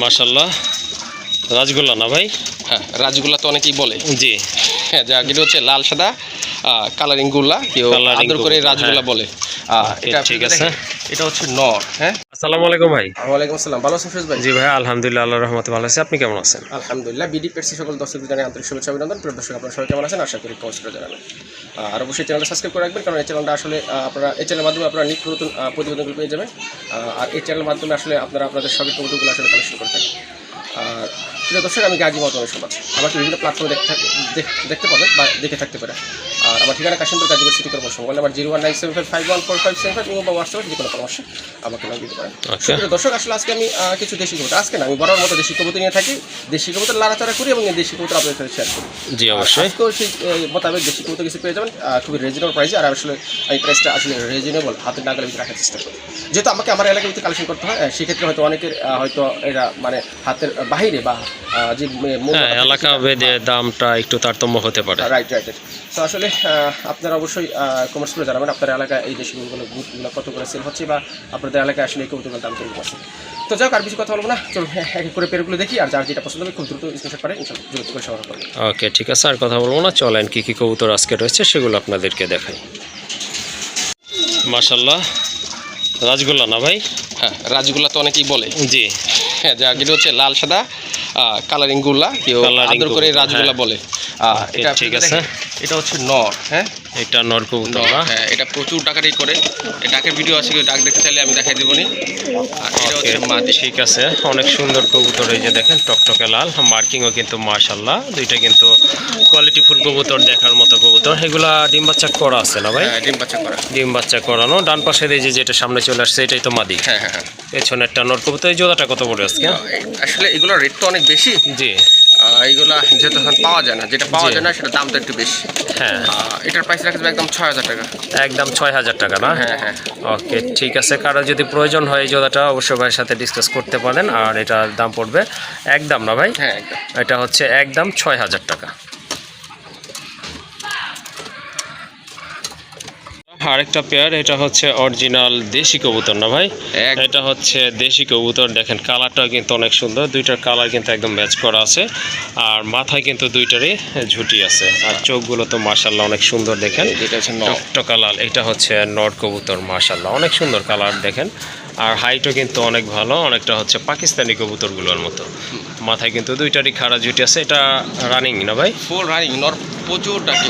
মাশাআল্লাহ রাজগোল্লা না ভাই? হ্যাঁ, রাজগোল্লা তো অনেকেই বলে। জি হ্যাঁ, যেটা হচ্ছে লাল সাদা কালারিং গোল্লা, কেউ আদর করে রাজগোল্লা বলে। এটা ঠিক আছে। এটা হচ্ছে নর। হ্যাঁ, আসসালামু আলাইকুম ভাই। ওয়ালাইকুম আসসালাম। ভালো আছেন ফিরোজ ভাই? জি ভাই, আলহামদুলিল্লাহ, আল্লাহর রহমতে ভালো আছি। আপনি কেমন আছেন? আলহামদুলিল্লাহ। বিডি পেটসি সকল দর্শকদের জানাই আন্তরিক শুভেচ্ছা অভিনন্দন। প্রিয় দর্শক, আপনারা সবাই কেমন আছেন? আশা করি কষ্ট জানাবেন। আর অবশ্যই চ্যানেলটা সাবস্ক্রাইব করে রাখবেন, কারণ এই চ্যানেলটা আসলে আপনারা এই চ্যানেলের মাধ্যমে আপনারা নিত্য নতুন প্রতিবেদনগুলো পেয়ে যাবেন। আর এই চ্যানেলের মাধ্যমে আসলে আপনারা আপনাদের সবই প্রতিবেদনগুলো আসলে কালেকশন করে থাকেন। আর প্রিয় দর্শক, আমি গাজী মহতমের সমাজ। আমাকে বিভিন্ন প্ল্যাটফর্মে দেখতে পাবেন বা দেখে থাকতে পারেন। আর আমার ঠিকানা Kashimpur Gazipur city corporation. Mobile number 01975514575 এবং হোয়াটসঅ্যাপে যে কোনো পরামর্শ আমাকে নাম দিতে পারেন। প্রিয় দর্শক, আসলে আজকে আমি কিছু দেশি কবুতর, আজকে না আমি বড় মতো দেশি কবুতর নিয়ে থাকি। দেশি কবুতর লাড়াচাড়া করি এবং এই দেশি কবুতর আপনাদের সাথে শেয়ার করি। জি অবশ্যই। আজকেও সেই মোতাবেক দেশি কবুতর কিছু পেয়ে যাবেন খুবই রিজনেবল প্রাইসে। আর আসলে এই প্রাইসটা আসলে রিজনেবল, হাতের নাগালের ভিতরে রাখার চেষ্টা করি। যেহেতু আমাকে আমার এলাকার ভিতরে কালেকশন করতে হয়, সেক্ষেত্রে হয়তো অনেকের হয়তো এরা মানে হাতের বাহিরে বা যে এলাকা ভেদে দামটা একটু তারতম্য হতে পারে। রাইট। তো আসলে আপনারা অবশ্যই কমেন্টস করে জানাবেন আপনার এলাকায় এই দেশি কবুতরগুলো কত করে সেল হচ্ছে বা আপনাদের এলাকায় আসলে এই কবুতরগুলোর দাম কেমন আছে। তো যাও, আর বেশি কথা বলবো না, চলুন এক এক করে পেয়ারগুলো দেখি। আর যার যেটা পছন্দ হবে খুব দ্রুত স্ক্রিনশট করে ইনশাআল্লাহ যোগাযোগ করে সংগ্রহ করবেন। ওকে, ঠিক আছে, আর কথা বলবো না, চলেন কি কি কবুতর আজকে রয়েছে সেগুলো আপনাদেরকে দেখাই। মাশাআল্লাহ রাজগোল্লা না ভাই? হ্যাঁ, রাজগোল্লা তো অনেকেই বলে। জি হ্যাঁ, যেটা হচ্ছে লাল সাদা কালারিং গোল্লা, কেউ আদর করে রাজগোল্লা বলে। এটা ঠিক আছে। এটা হচ্ছে নর। হ্যাঁ, এটা নর কবুতর না? হ্যাঁ, এটা প্রচুর ডাকারি করে। এই ডাকের ভিডিও আছে, ডাক দেখতে চাইলে আমি দেখাই দেবনি। আর এটা হচ্ছে মাদি। ঠিক আছে, অনেক সুন্দর কবুতর। এই যে দেখেন টকটকে লাল, মার্কিংও কিন্তু মাশাআল্লাহ, দুইটা কিন্তু কোয়ালিটি ফুল কবুতর, দেখার মতো কবুতর। এগুলা ডিম বাচ্চা করা আছে না ভাই? ডিম বাচ্চা করানো। ডান পাশে এই যে যেটা সামনে চলে আসছে এটাই তো মাদি। হ্যাঁ। পেছনেরটা নর কবুতর। এই জোড়াটা কত পড়ে আজকে? আসলে এগুলোর রেট তো অনেক বেশি। জি, এইগুলা যেহেতু এখন পাওয়া যায় না, যেটা পাওয়া যায় না সেটা দামটা একটু বেশি। হ্যাঁ, এটার প্রাইস রাখা যাবে একদম ৬,০০০ টাকা। একদম ৬,০০০ টাকা না? হ্যাঁ। ওকে, ঠিক আছে। কারো যদি প্রয়োজন হয় এই জোড়াটা অবশ্যই ভাইয়ের সাথে ডিসকাস করতে পারেন। আর এটার দাম পড়বে একদম না ভাই? হ্যাঁ, একদম। এটা হচ্ছে একদম ৬,০০০ টাকা। আরেকটা পেয়ার, এটা হচ্ছে অরিজিনাল দেশি কবুতর না ভাই? এটা হচ্ছে দেশি কবুতর। দেখেন কালারটাও কিন্তু অনেক সুন্দর, দুইটার কালার কিন্তু একদম ম্যাচ করা আছে। আর মাথায় কিন্তু দুইটারই ঝুটি আছে। আর চোখগুলো তো মাশাআল্লাহ অনেক সুন্দর। দেখেন টকটকা লাল, এটা হচ্ছে নর কবুতর। মাশাআল্লাহ অনেক সুন্দর কালার দেখেন। আর হাইটও কিন্তু অনেক ভালো, অনেকটা হচ্ছে পাকিস্তানি কবুতরগুলোর মতো। মাথায় কিন্তু দুইটারই খাড়া ঝুটি আছে। এটা রানিং না ভাই? Full running. নর প্রচুর ডাকে,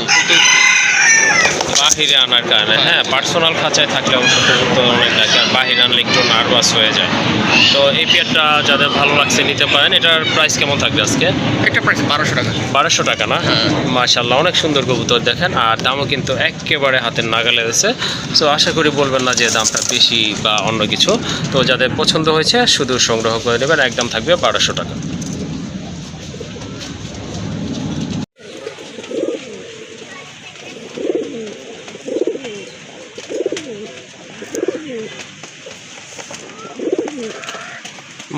বাহিরে আনার কারণে, হ্যাঁ, পার্সোনাল খাঁচায় থাকলে অবশ্য কবুতর অনেক ডাকে, আর বাহিরে আনলে একটু নার্ভাস হয়ে যায়। তো এই পেয়ারটা যাদের ভালো লাগছে নিতে পারেন। এটার প্রাইস কেমন থাকবে আজকে? একটা প্রাইস ১২০০ টাকা। ১২০০ টাকা না? মাশাআল্লাহ অনেক সুন্দর কবুতর দেখেন। আর দামও কিন্তু একেবারে হাতের নাগালে আছে। সো আশা করি বলবেন না যে দামটা বেশি বা অন্য কিছু। তো যাদের পছন্দ হয়েছে শুধু সংগ্রহ করে নেবেন, একদম থাকবে ১২০০ টাকা।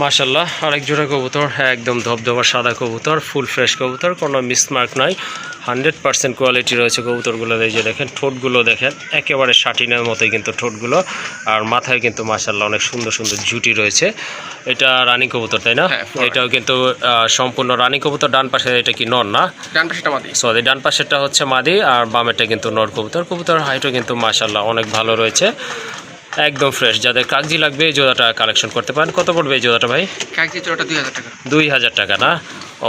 মাশাআল্লাহ আরেক জোড়া কবুতর, একদম ধবধবা সাদা কবুতর, ফুল ফ্রেশ কবুতর, কোনো মিসমার্ক নাই, 100% কোয়ালিটি রয়েছে কবুতরগুলো। এই যে দেখেন ঠোঁটগুলো দেখেন, একেবারে শাটিনের মতোই কিন্তু ঠোঁটগুলো। আর মাথায় কিন্তু মাশাআল্লাহ অনেক সুন্দর সুন্দর ঝুটি রয়েছে। এটা রানিং কবুতর তাই না? এটাও কিন্তু সম্পূর্ণ রানিং কবুতর। ডান পাশে এটা কি নর না? ডান পাশেটা মাদি। সরি, ডান পাশেরটা হচ্ছে মাদি আর বামেরটা কিন্তু নর কবুতর। কবুতর হাইটও কিন্তু মাশাআল্লাহ অনেক ভালো রয়েছে, একদম ফ্রেশ। যাদের কাগজি লাগবে এই জোড়াটা কালেকশন করতে পারেন। কত পড়বে এই জোড়াটা ভাই? কাগজি জোড়াটা ২০০০ টাকা। ২০০০ টাকা না?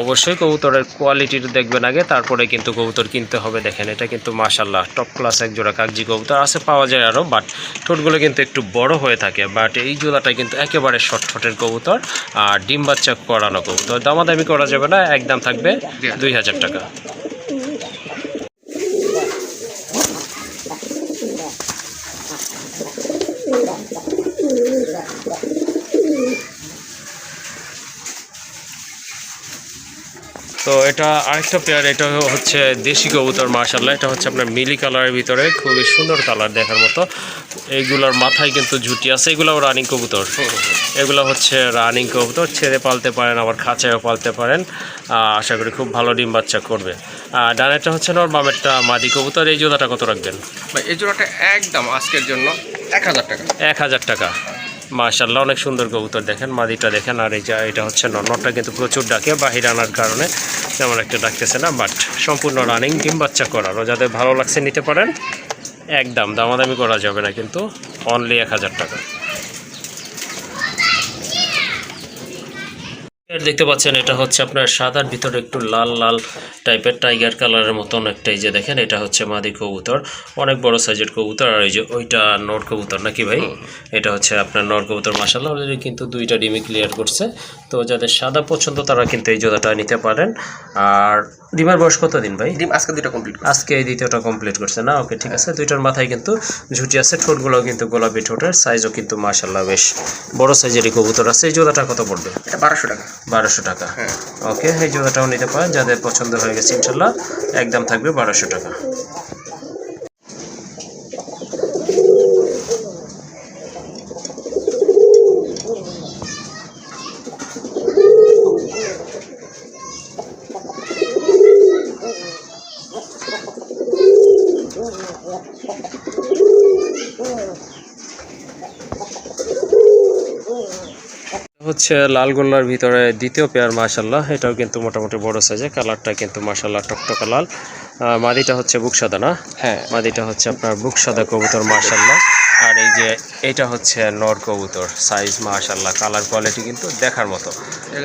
অবশ্যই কবুতরের কোয়ালিটিটা দেখবেন আগে, তারপরে কিন্তু কবুতর কিনতে হবে। দেখেন এটা কিন্তু মাশাআল্লাহ টপ ক্লাস এক জোড়া কাগজি কবুতর। আছে পাওয়া যায় আরও, বাট ঠোঁটগুলো কিন্তু একটু বড় হয়ে থাকে। বাট এই জোড়াটা কিন্তু একেবারে শর্ট ঠোঁটের কবুতর আর ডিম বাচ্চা করানো কবুতর। দামাদামি করা যাবে না, একদম থাকবে ২০০০ টাকা। তো এটা আরেকটা পেয়ার, এটা হচ্ছে দেশি কবুতর। মাশাআল্লাহ এটা হচ্ছে আপনার মিলি কালারের ভিতরে, খুবই সুন্দর কালার দেখার মতো। এইগুলোর মাথায় কিন্তু ঝুটি আছে। এগুলোও রানিং কবুতর। এগুলো হচ্ছে রানিং কবুতর, ছেড়ে পালতে পারেন আবার খাঁচায়ও পালতে পারেন। আশা করি খুব ভালো ডিম বাচ্চা করবে। ডানেরটা হচ্ছে নর, বামেরটা মাদি কবুতর। এই জোড়াটা কত রাখবেন? এই জোড়াটা একদম আজকের জন্য ১০০০ টাকা। ১০০০ টাকা। মাশাআল্লাহ অনেক সুন্দর কবুতর দেখেন, মাদিটা দেখেন। আর এই যে এটা হচ্ছে নটটা কিন্তু প্রচুর ডাকে, বাহির আনার কারণে তেমন একটা ডাকতেছে না, বাট সম্পূর্ণ রানিং, ডিম বাচ্চা করারও। যাদের ভালো লাগছে নিতে পারেন, একদম দামাদামি করা যাবে না কিন্তু, অনলি 1000 টাকা। দেখতে পাচ্ছেন এটা হচ্ছে আপনার সাদার ভিতরে একটু লাল লাল টাইপের টাইগার কালারের মতন একটা, এই যে দেখেন এটা হচ্ছে মাদি কবুতর, অনেক বড় সাইজের কবুতর। আর এই যে ওইটা নর কবুতর নাকি ভাই? এটা হচ্ছে আপনার নর কবুতর। মাশাআল্লাহ অলরেডি কিন্তু দুইটা ডিমই ক্লিয়ার করছে। তো যাদের সাদা পছন্দ তারা কিন্তু এই জোড়াটা নিতে পারেন। আর ডিমের বয়স কত দিন ভাই? ডিম আজকে দুইটা কমপ্লিট, আজকে এই দ্বিতীয়টা কমপ্লিট করছে না? ওকে, ঠিক আছে। দুইটার মাথায় কিন্তু ঝুটি আছে, ঠোঁটগুলোও কিন্তু গোলাপি ঠোঁটের, সাইজও কিন্তু মাশাআল্লাহ বেশ বড় সাইজেরই কবুতর আছে। এই জোড়াটা কত পড়বে? এটা 1200 টাকা। 1200 টাকা। হ্যাঁ, ওকে, এই জোড়াটাও নিতে পারেন। যাদের পছন্দ হয়ে গেছে ইনশাল্লাহ একদম থাকবে 1200 টাকা। হচ্ছে লাল গোল্লার ভিতরে দ্বিতীয় পেয়ার, মাশাআল্লাহ এটাও কিন্তু মোটামুটি বড় সাইজে, কালারটা কিন্তু মাশাআল্লাহ টকটকা লাল। মাদিটা হচ্ছে বুক সাদা না? হ্যাঁ, মাদিটা হচ্ছে আপনার বুক সাদা কবুতর মাশাআল্লাহ। আর এই যে এটা হচ্ছে নর কবুতর, সাইজ মাশাআল্লাহ, কালার কোয়ালিটি কিন্তু দেখার মতো।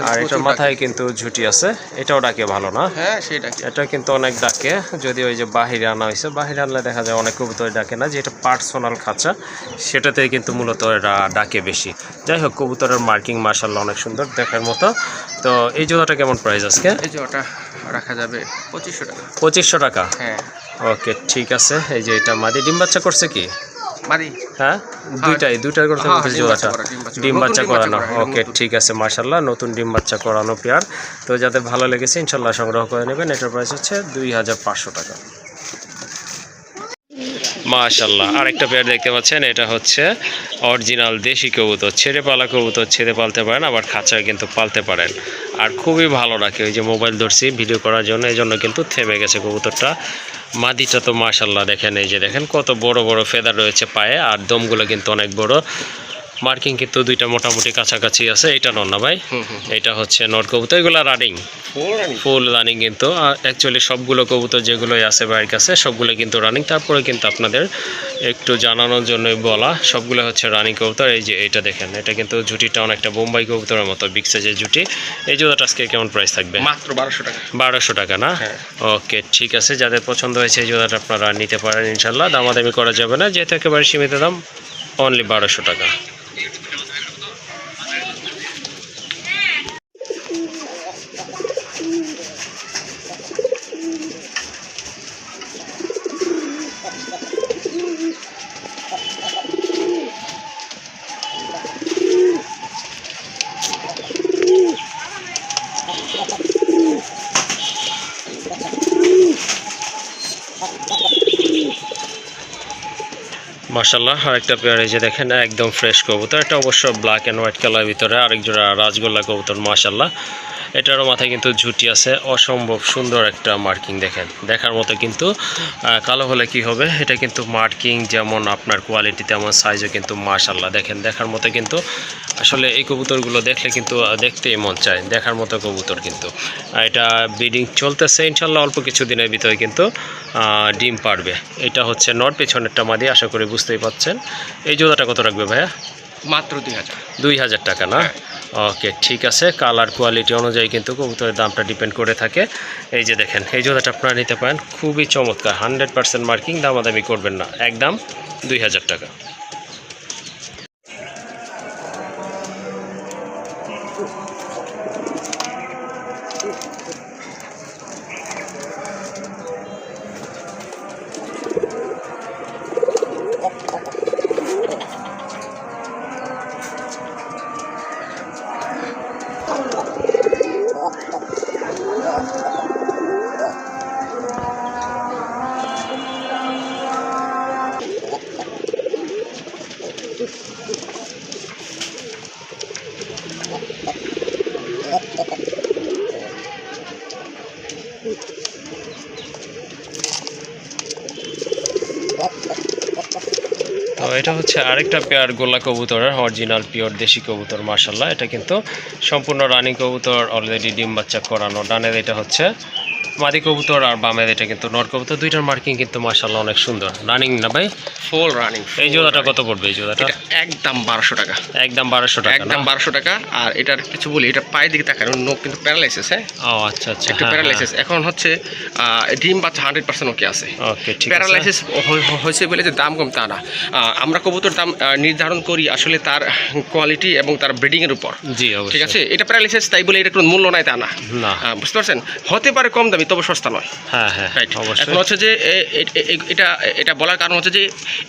আর এটার মাথায় কিন্তু ঝুটি আছে, এটাও ডাকে ভালো না? হ্যাঁ সেটাই, এটা কিন্তু অনেক ডাকে। যদি ওই যে বাহিরে আনা হয়েছে, বাহিরে আনলে দেখা যায় অনেক কবুতর ডাকে না, যেটা পার্সোনাল খাঁচা সেটাতে কিন্তু মূলত এরা ডাকে বেশি। যাই হোক, কবুতরের মার্কিং মাশাআল্লাহ অনেক সুন্দর দেখার মতো। তো এই জোড়াটা কেমন প্রাইস আজকে? এই যে ওটা রাখা যাবে 2500 টাকা। 2500 টাকা। হ্যাঁ, ওকে, ঠিক আছে। এই যে এটা মাদি ডিম বাচ্চা করছে কি? মাদি, হ্যাঁ, দুইটার করতে হ্যাঁ, বলতেছে জোড়াটা, ডিম বাচ্চা করানো। ওকে, নতুন। ঠিক আছে, মাশাআল্লাহ নতুন ডিম বাচ্চা করানো পেয়ার। তো যাদের ভালো লেগেছে ইনশাল্লাহ সংগ্রহ করে নেবেন। এটার প্রাইস হচ্ছে 2500 টাকা। মাশাআল্লাহ আরেকটা পেয়ার দেখতে পাচ্ছেন, এটা হচ্ছে অরিজিনাল দেশি কবুতর। ছেড়ে পালা কবুতর, ছেড়ে পালতে পারেন, আবার খাঁচায় কিন্তু পালতে পারেন। আর খুবই ভালো রাখে। ওই যে মোবাইল ধরছি ভিডিও করার জন্য, এই জন্য কিন্তু থেমে গেছে কবুতরটা। মাদিটা তো মাশাআল্লাহ দেখেন, এই যে দেখেন কত বড় বড় ফেদার রয়েছে পায়ে, আর দমগুলো কিন্তু অনেক বড়। মার্কিং কিন্তু দুইটা মোটামুটি কাছাকাছি আছে। এটা নর না ভাই? এটা হচ্ছে নর কবুতর। এগুলো রানিং, ফুল রানিং কিন্তু। অ্যাকচুয়ালি সবগুলো কবুতর যেগুলোই আছে ভাইয়ের কাছে সবগুলো কিন্তু রানিং। তারপরে কিন্তু আপনাদের একটু জানানোর জন্যই বলা, সবগুলো হচ্ছে রানিং কবুতর। এই যে এটা দেখেন, এটা কিন্তু ঝুটিটা অনেকটা বোম্বাই কবুতরের মতো, বিগ সাইজের ঝুটি। এই জোড়াটা আজকে কেমন প্রাইস থাকবে? মাত্র 1200 টাকা। 1200 টাকা না? ওকে, ঠিক আছে। যাদের পছন্দ হয়েছে এই জোড়াটা আপনারা নিতে পারেন ইনশাল্লাহ, দামাদামি করা যাবে না, যেহেতু একেবারে সীমিত দাম, অনলি 1200 টাকা। মাশাআল্লাহ আরেকটা পেয়ার, এই যে দেখেন একদম ফ্রেশ কবুতর। এটা অবশ্য ব্ল্যাক অ্যান্ড হোয়াইট কালার ভিতরে। আরেক জোড়া রাজগোল্লা কবুতর মাশাআল্লাহ। এটারও মাথায় কিন্তু ঝুটি আছে, অসম্ভব সুন্দর একটা মার্কিং দেখেন, দেখার মতো কিন্তু। কালো হলে কি হবে, এটা কিন্তু মার্কিং যেমন আপনার কোয়ালিটি তেমন সাইজও কিন্তু মাশাআল্লাহ দেখেন, দেখার মতো কিন্তু। আসলে এই কবুতরগুলো দেখলে কিন্তু দেখতেই মন চায়, দেখার মতো কবুতর কিন্তু। এটা ব্রিডিং চলতেছে ইনশাল্লাহ, অল্প কিছু দিনের ভিতরে কিন্তু ডিম পারবে। এটা হচ্ছে নর, পেছনেরটা মাদি, আশা করি বুঝতেই পাচ্ছেন। এই জোড়াটা কত রাখবে ভাইয়া? মাত্র 2000। 2000 টাকা না? ওকে, ঠিক আছে। কালার কোয়ালিটি অনুযায়ী কিন্তু কবুতরের দামটা ডিপেন্ড করে থাকে। এই যে দেখেন, এই জোড়াটা আপনারা নিতে পারেন, খুবই চমৎকার, 100% মার্কিং, দামাদামি করবেন না, একদম 2000 টাকা। তো এটা হচ্ছে আরেকটা পেয়ার গোলা কবুতরের অরিজিনাল পিওর দেশি কবুতর মাশাআল্লাহ। এটা কিন্তু সম্পূর্ণ রানিং কবুতর, অলরেডি ডিম বাচ্চা করানো। ডানের এটা হচ্ছে মাদি কবুতর আর বামের এটা কিন্তু নর কবুতর। দুইটার মার্কিং কিন্তু মাশাআল্লাহ অনেক সুন্দর। রানিং না ভাই? Full running. এই জোড়াটা কত পড়বে? এই জোড়াটা একদম 1200 টাকা। একদম 1200 টাকা? একদম 1200 টাকা। আর এটার কিছু বলি, এটা পায়ের দিকে তাকান, নোক কিন্তু প্যারালাইসিস। হ্যাঁ, ও আচ্ছা আচ্ছা, একটু প্যারালাইসিস। এখন হচ্ছে ডিম বাচ্চা 100% ওকে আছে। ওকে ঠিক আছে। প্যারালাইসিস হয়েছে বলে যে দাম কম তা না। আমরা কবুতর দাম নির্ধারণ করি আসলে তার কোয়ালিটি এবং তার ব্রিডিংয়ের উপর। জি অবশ্যই। ঠিক আছে, এটা প্যারালাইসিস তাই বলে এটা কোনো মূল্য নাই তা না। না, বুঝতে পারছেন? হতে পারে কম দামি, তবে সস্তা নয়। হ্যাঁ হ্যাঁ রাইট। অবশ্যই। এখন হচ্ছে যে এটা এটা বলার কারণ হচ্ছে যে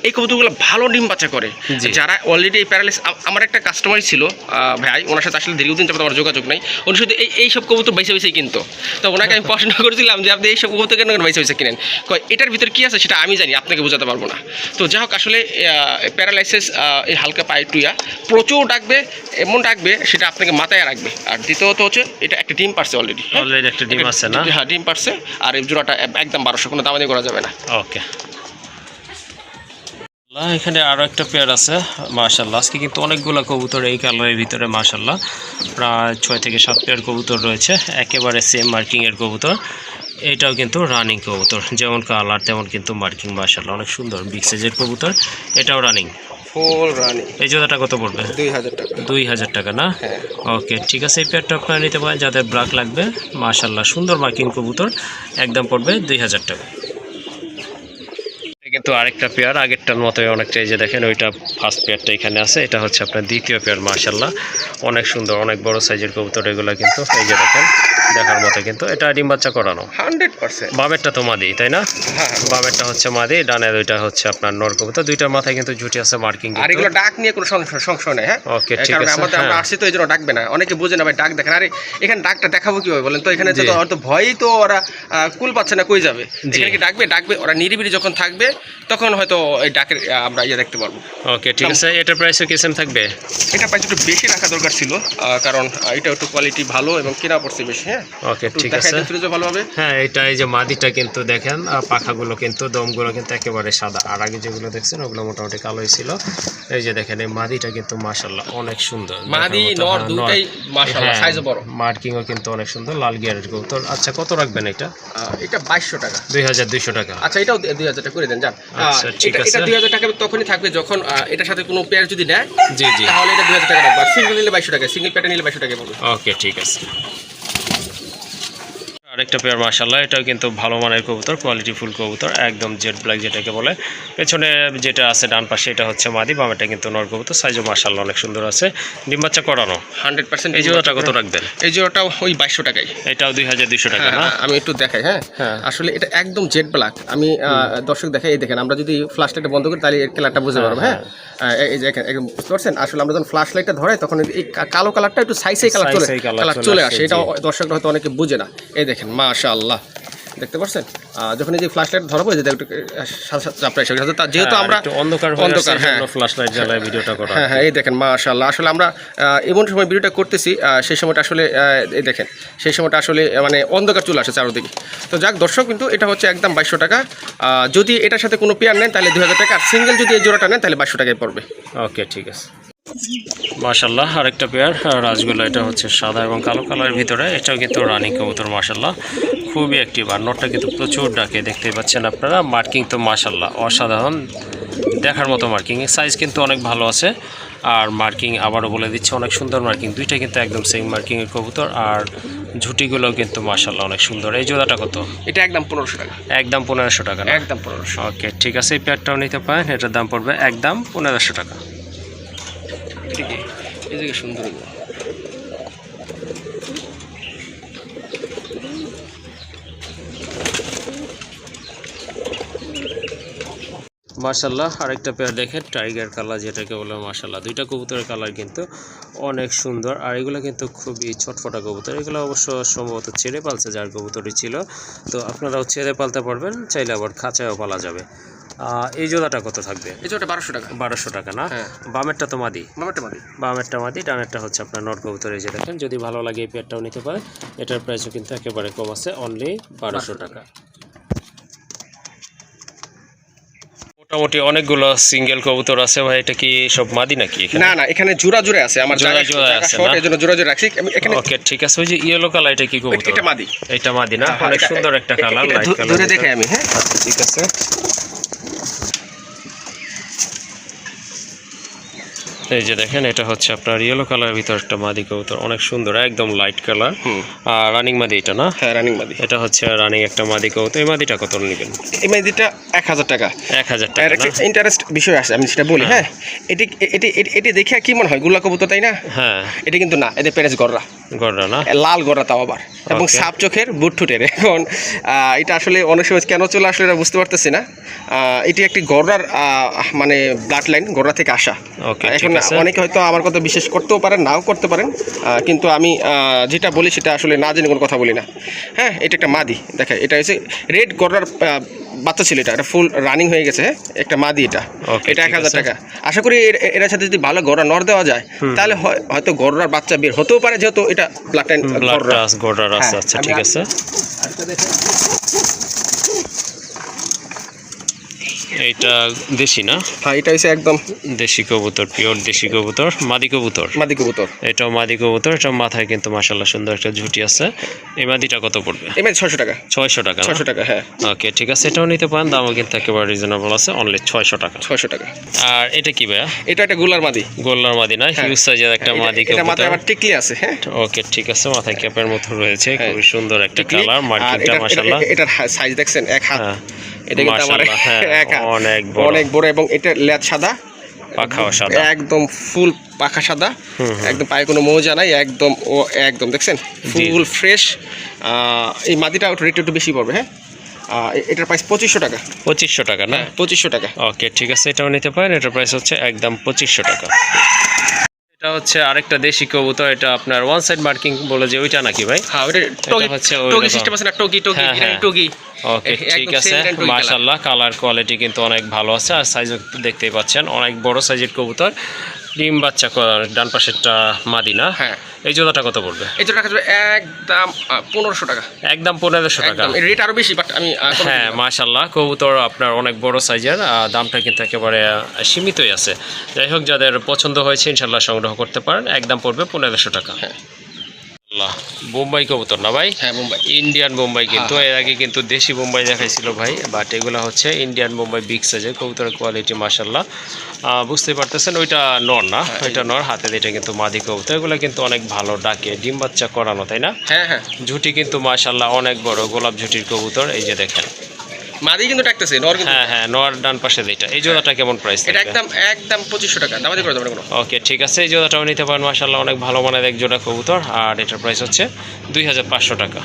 এই কবুতরগুলো ভালো ডিম বাচ্চা করে। যারা অলরেডি এই প্যারালাইসিস, আমার একটা কাস্টমারই ছিল ভাই, ওনার সাথে আসলে দীর্ঘদিন যাবত আমার যোগাযোগ নাই। উনি শুধু এইসব কবুতর বাইসে বাইসেই কিনতো। তো ওনাকে আমি প্রশ্ন করেছিলাম যে আপনি এইসব কবুতর কেন বাইসে বাইসে কিনেন? এটার ভিতরে কী আছে সেটা আমি জানি, আপনাকে বোঝাতে পারবো না। তো যাই হোক, আসলে প্যারালাইসিস এই হালকা পায়ে টুইয়া প্রচুর ডাকবে, এমন ডাকবে সেটা আপনাকে মাথায় রাখবে। আর দ্বিতীয়ত হচ্ছে এটা একটা ডিম পারছে অলরেডি। অলরেডি একটা ডিম আছে না? হ্যাঁ, ডিম পারছে। আর এই জোড়াটা একদম 1200, কোনো দামাদামি করা যাবে না। ওকে। এখানে আরও একটা পেয়ার আছে মাশাআল্লাহ। আজকে কিন্তু অনেকগুলো কবুতর এই কালারের ভিতরে মাশাআল্লাহ, প্রায় 6 থেকে 7 পেয়ার কবুতর রয়েছে, একেবারে সেম মার্কিংয়ের কবুতর। এটাও কিন্তু রানিং কবুতর, যেমন কালার তেমন কিন্তু মার্কিং মাশাআল্লাহ অনেক সুন্দর। বিগ সাইজের কবুতর, এটাও রানিং, ফুল রানিং। এই জোড়াটা কত পড়বে? 2000 টাকা। 2000 টাকা না? হ্যাঁ। ওকে ঠিক আছে, এই পেয়ারটা আপনারা নিতে পারেন যাদের ব্ল্যাক লাগবে। মাশাআল্লাহ সুন্দর মার্কিং কবুতর, একদম পড়বে 2000 টাকা। কিন্তু আরেকটা পেয়ার আগেরটার মতোই অনেকটা, এই যে দেখেন ওইটা ফার্স্ট পেয়ারটা এখানে আছে, এটা হচ্ছে আপনার দ্বিতীয় পেয়ার। মাশাআল্লাহ অনেক সুন্দর, অনেক বড় সাইজের কবুতর এগুলো কিন্তু, এই যে দেখেন দেখার মতো কিন্তু। এটা ডিম বাচ্চা করানো 100%। বামেরটা তো মাদি তাই না? হ্যাঁ, বামেরটা হচ্ছে মাদি, ডানের ওইটা হচ্ছে আপনার নর কবুতর। দুইটার মাথায় কিন্তু ঝুটি আছে মার্কিং। আর এগুলো ডাক নিয়ে কোনো সংশয় নেই। হ্যাঁ, ওকে ঠিক কারণ আছে। আমাদের আমরা আসছি তো এই জন্য ডাকবে না, অনেকে বুঝে না ভাই ডাক দেখেন। আরে এখানে ডাকটা দেখাবো কিভাবে বলেন তো? এখানে তো হয়তো ভয়ই তো ওরা কুল পাচ্ছে না, কই যাবে? এখানে কি ডাকবে ওরা নিরিবিলি যখন থাকবে তখন হয়তো এই ডাকের আমরা দেখতে পারবো। ওকে ঠিক আছে, এটার প্রাইসও কি সেম থাকবে? এটা প্রাইস একটু বেশি রাখা দরকার ছিল, কারণ এটা একটু কোয়ালিটি ভালো এবং কেনা পড়ছে বেশি। হ্যাঁ, ওকে ঠিক আছে। ভালো হবে। হ্যাঁ, এটা এই যে মাদিটা কিন্তু দেখেন, পাখাগুলো কিন্তু দমগুলো কিন্তু একেবারে সাদা, আর আগে যেগুলো দেখছেন ওগুলো মোটামুটি কালোই ছিল। এই যে দেখেন এই মাদিটা কিন্তু মাশাআল্লাহ অনেক সুন্দর, মাদি নর দুটোই মাশাআল্লাহ সাইজ বড়, মার্কিংও কিন্তু অনেক সুন্দর, লাল গিয়ারের কবুতর। আচ্ছা কত রাখবেন এটা? এটা 2200 টাকা। 2200 টাকা। আচ্ছা, এটাও 2000 টাকা করে দেন যান। আচ্ছা ঠিক আছে, এটা 2000 টাকা তখনই থাকবে যখন এটার সাথে কোনো পেয়ার যদি নেয়। জি জি, তাহলে এটা 2000 টাকা রাখবো। সিঙ্গেল নিলে 2200 টাকা, সিঙ্গেল পেয়ার নিলে 2200 টাকা পড়বে। ওকে ঠিক আছে। আরেকটা পেয়ার মাশাআল্লাহ, এটাও কিন্তু ভালো মানের কবুতর, কোয়ালিটি ফুল কবুতর, একদম জেড ব্ল্যাক যেটাকে বলে। পেছনে যেটা আছে ডান পাশে এটা হচ্ছে মাদি, বামেটা কিন্তু নর কবুতর। সাইজও মাশাআল্লাহ অনেক সুন্দর আছে, ডিম বাচ্চা করানো 100%। এই জোড়াটা কত রাখবেন? এই জোড়াটাও ওই 2200 টাকাই। এটাও 2200 টাকা না? আমি একটু দেখাই। হ্যাঁ, আসলে এটা একদম জেড ব্ল্যাক। আমি দর্শক দেখাই, এই দেখেন, আমরা যদি ফ্ল্যাশ লাইটটা বন্ধ করি তাহলে এর কালারটা বুঝতে পারবো। হ্যাঁ, এই যে একদম বুঝতে পারছেন। আসলে আমরা যখন ফ্ল্যাশ লাইটটা ধরাই তখন এই কালো কালারটা একটু সাইসেই কালার চলে আসে। এটা দর্শকরা হয়তো অনেকে বুঝে না। এই দেখেন মাশাআল্লাহ, দেখতে পাচ্ছেন? যখন এই যে ফ্ল্যাশ লাইট ধরাবো, এই যে যেহেতু আমরা অন্ধকার ফ্ল্যাশ লাইট জ্বালায় ভিডিওটা করা। হ্যাঁ, এই দেখেন মাশাআল্লাহ। আসলে আমরা এমন সময় ভিডিওটা করতেছি, সেই সময়টা আসলে এই দেখেন, সেই সময়টা আসলে মানে অন্ধকার চলে আসে চারদিকে। তো যাক দর্শক, কিন্তু এটা হচ্ছে একদম 2200 টাকা। যদি এটার সাথে কোনো পেয়ার নেন তাহলে 2000 টাকা, আর সিঙ্গেল যদি এই জোড়াটা নেন তাহলে 2200 টাকায় পড়বে। ওকে ঠিক আছে। মাশাআল্লাহ আরেকটা পেয়ার রাজগোলা, এটা হচ্ছে সাদা এবং কালো কালারের ভিতরে, এটাও কিন্তু রানিং কবুতর মাশাআল্লাহ, খুবই অ্যাক্টিভ। আর নটটা কিন্তু প্রচুর ডাকে, দেখতেই পাচ্ছেন আপনারা। মার্কিং তো মাশাআল্লাহ অসাধারণ, দেখার মতো মার্কিং। সাইজ কিন্তু অনেক ভালো আছে, আর মার্কিং আবারও বলে দিচ্ছে অনেক সুন্দর মার্কিং। দুইটা কিন্তু একদম সেম মার্কিংয়ের কবুতর, আর ঝুটিগুলোও কিন্তু মাশাআল্লাহ অনেক সুন্দর। এই জোড়াটা কত? এটা একদম 1500 টাকা। একদম 1500 টাকা না? একদম 1500। ওকে ঠিক আছে, এই পেয়ারটাও নিতে পারেন, এটার দাম পড়বে একদম 1500 টাকা। ঠিকই, এই জায়গায় সুন্দর। মাশাআল্লাহ আরেকটা পেয়ার দেখেন, টাইগার কালার যেটাকে বলে মাশাআল্লাহ। দুইটা কবুতরের কালার কিন্তু অনেক সুন্দর, আর এগুলো কিন্তু খুবই ছটফটা কবুতর। এগুলো অবশ্য সম্ভবত ছেড়ে পালছে, যার কবুতরই ছিল। তো আপনারাও ছেড়ে পালতে পারবেন, চাইলে আবার খাঁচায়ও পালা যাবে। এই জোড়াটা কত থাকবে? এই জোড়াটা 1200 টাকা। 1200 টাকা না? হ্যাঁ। বামেরটা তো মাদি? বামেরটা মাদি, ডানেরটা হচ্ছে আপনার নর কবুতর। এই যে দেখেন, যদি ভালো লাগে এই পেয়ারটাও নিতে পারে। এটার প্রাইসও কিন্তু একেবারে কম আছে, অনলি 1200 টাকা। মোটামুটি অনেকগুলো সিঙ্গেল কবুতর আছে ভাই, এটা কি সব মাদি নাকি এখানে? না না, এখানে জোড়া জোড়া আছে, আমার জোড়া জায়গা জোড়া জায়গা আছে শর্ট, না? এই জন্য জোড়া জোড়া রাখছি আমি এখানে। ওকে ঠিক আছে। ওই যে ইয়েলো কালার, এটা কি কবুতর? এটা মাদি। এটা মাদি না? হ্যাঁ, অনেক এটা- সুন্দর একটা কালার, এটা লাইট কালার। ধরে দেখে আমি, হ্যাঁ আচ্ছা ঠিক আছে। এই যে দেখেন, এটা হচ্ছে আপনার ইয়েলো কালারের ভিতর একটা মাদি কবুতর, অনেক সুন্দর, একদম লাইট কালার। আর রানিং মাদি এটা না? হ্যাঁ, রানিং মাদি। এটা হচ্ছে রানিং একটা মাদি কবুতর। এই মাদিটা কত নেবেন? এই মাদিটা 1000 টাকা। 1000 আর টাকা একটা না? ইন্টারেস্ট বিষয় আছে, আমি সেটা বলি। হ্যাঁ, এটি এটি এটি- এটি দেখে কি মনে হয় গুল্লা কবুতর, তাই না? হ্যাঁ, এটা কিন্তু না, এদের পেরেস গররা, গড়রা না? লাল গররা তাও আবার, এবং Okay. সাপ চোখের বুট ঠুটের। এখন এটা আসলে অনেক সময় কেন চলে আসলে এটা বুঝতে পারতেছি না। এটি একটি গররার মানে ব্লাড লাইন, গররা থেকে আসা। Okay, এখন ঠিক আছে। অনেকে হয়তো আমার কথা বিশ্বাস করতেও পারেন, নাও করতে পারেন, কিন্তু আমি যেটা বলি সেটা আসলে না জেনে কোনো কথা বলি না। হ্যাঁ, এটা একটা মাদি, দেখেন এটা হচ্ছে রেড গররার বাচ্চা ছিল, এটা ফুল রানিং হয়ে গেছে। হ্যাঁ, একটা মাদি এটা। Okay, এটা ঠিক 1000 আছে। টাকা। আশা করি এটার সাথে যদি ভালো গররা নর দেওয়া যায়, তাহলে হয়তো গররার বাচ্চা বের হতেও পারে, যেহেতু এটা ব্লাড লাইন ব্লাড গররা। টাচ গড়রার আছে। হ্যাঁ, আচ্ছা আমি ঠিক আছে। আরেকটা দেখেন। এইটা দেশি না? হ্যাঁ, এটা হচ্ছে একদম দেশি কবুতর, পিওর দেশি কবুতর, মাদি কবুতর। মাদি কবুতর। এটাও মাদি কবুতর, এটা মাথায় কিন্তু মাশাআল্লাহ সুন্দর একটা ঝুঁটি আছে। এই মাদিটা কত পড়বে? এই মাদি 600 টাকা। 600 টাকা না? 600 টাকা, হ্যাঁ। ওকে ঠিক আছে, এটাও নিতে পারেন, দামও কিন্তু একেবারে রিজনেবল আছে, অনলি 600 টাকা। 600 টাকা। আর এটা কি ভাইয়া? এটা একটা গুলার মাদি। গোল্লার মাদি না? হ্যাঁ। হিউজ সাইজের একটা মাদি এটা মাথায় কবুতর। আবার টিকলি আছে। হ্যাঁ, ওকে ঠিক আছে, মাথায় ক্যাপের মতো রয়েছে, হ্যাঁ। খুবই সুন্দর একটা টিকলি। কালার, আর মার্কিংটা মাশাআল্লাহ। এটার সাইজ দেখছেন, এক হাত। হ্যাঁ, এটা কিন্তু আমার মাশাআল্লাহ, হ্যাঁ, এক হাত। অনেক বড়। অনেক বড়, এবং এটা লেজ সাদা, পাখাও সাদা। একদম ফুল পাখা সাদা, একদম পায়ে কোনো মৌজা নাই, একদম ও একদম দেখছেন ফুল ফ্রেশ। এই মাদিটা রেট একটু বেশি পড়বে। হ্যাঁ, এটার প্রাইস 2500 টাকা। 2500 টাকা না? 2500 টাকা। ওকে ঠিক আছে, এটাও নিতে পারেন, এটার প্রাইস হচ্ছে একদম 2500 টাকা। এটা হচ্ছে আরেকটা দেশি কবুতর, এটা আপনার ওয়ান সাইড মার্কিং বলে যে ওইটা নাকি ভাই? হ্যাঁ, ওটা টগি হচ্ছে ওই টগি রকম। সিস্টেম আছে না, টগি টগি, হ্যাঁ, এটা হ্যাঁ। টগি। ওকে ঠিক একদম আছে, same brand টগি কালার। মাশাআল্লাহ কালার কোয়ালিটি কিন্তু অনেক ভালো আছে, আর সাইজ দেখতেই পাচ্ছেন, অনেক বড় সাইজের কবুতর। ডিম বাচ্চা ডান পাশেরটা মাদি না? হ্যাঁ। এই জোড়াটা কত পড়বে? এই জন্য রাখা যাবে একদম 1500 টাকা। একদম 1500 টাকা। একদম রেট আরো বেশি, বাট আমি কম হ্যাঁ দিলাম। মাশাআল্লাহ, কবুতর আপনার অনেক বড় সাইজের, দামটা কিন্তু একেবারে সীমিতই আছে। যাই হোক, যাদের পছন্দ হয়েছে ইনশাল্লাহ সংগ্রহ করতে পারেন, একদম পড়বে 1500 টাকা। হ্যাঁ। আল্লাহ, বোম্বাই কবুতর না ভাই? হ্যাঁ, মুম্বাই। ইন্ডিয়ান বোম্বাই, কিন্তু হ্যাঁ, এর আগে কিন্তু দেশি বোম্বাই দেখাইছিল ভাই, বাট এগুলো হচ্ছে ইন্ডিয়ান বোম্বাই বিগ সাইজের কবুতরের কোয়ালিটি মাশাআল্লাহ। বুঝতে পারতেছেন, ওইটা নর না? ওইটা নর, হাতে এটা কিন্তু মাদি কবুতর। এগুলো কিন্তু অনেক ভালো ডাকে, ডিম বাচ্চা করানো, তাই না? হ্যাঁ হ্যাঁ, ঝুটি কিন্তু মাশাআল্লাহ অনেক বড়, গোলাপ ঝুটির কবুতর। এই যে দেখেন, মাদি কিন্তু ডাকতেছে, নর কিন্তু। হ্যাঁ হ্যাঁ, নর ডান পাশে যেটা, এই জোড়াটা কেমন প্রাইস? এটা একদম একদম 2500 টাকা, দামাদি করে দেবেন কোনো। ওকে ঠিক আছে, এই জোড়াটাও নিতে পারেন মাশাআল্লাহ, অনেক ভালো মানের এক জোড়া কবুতর, আর এটার প্রাইস হচ্ছে 2500 টাকা।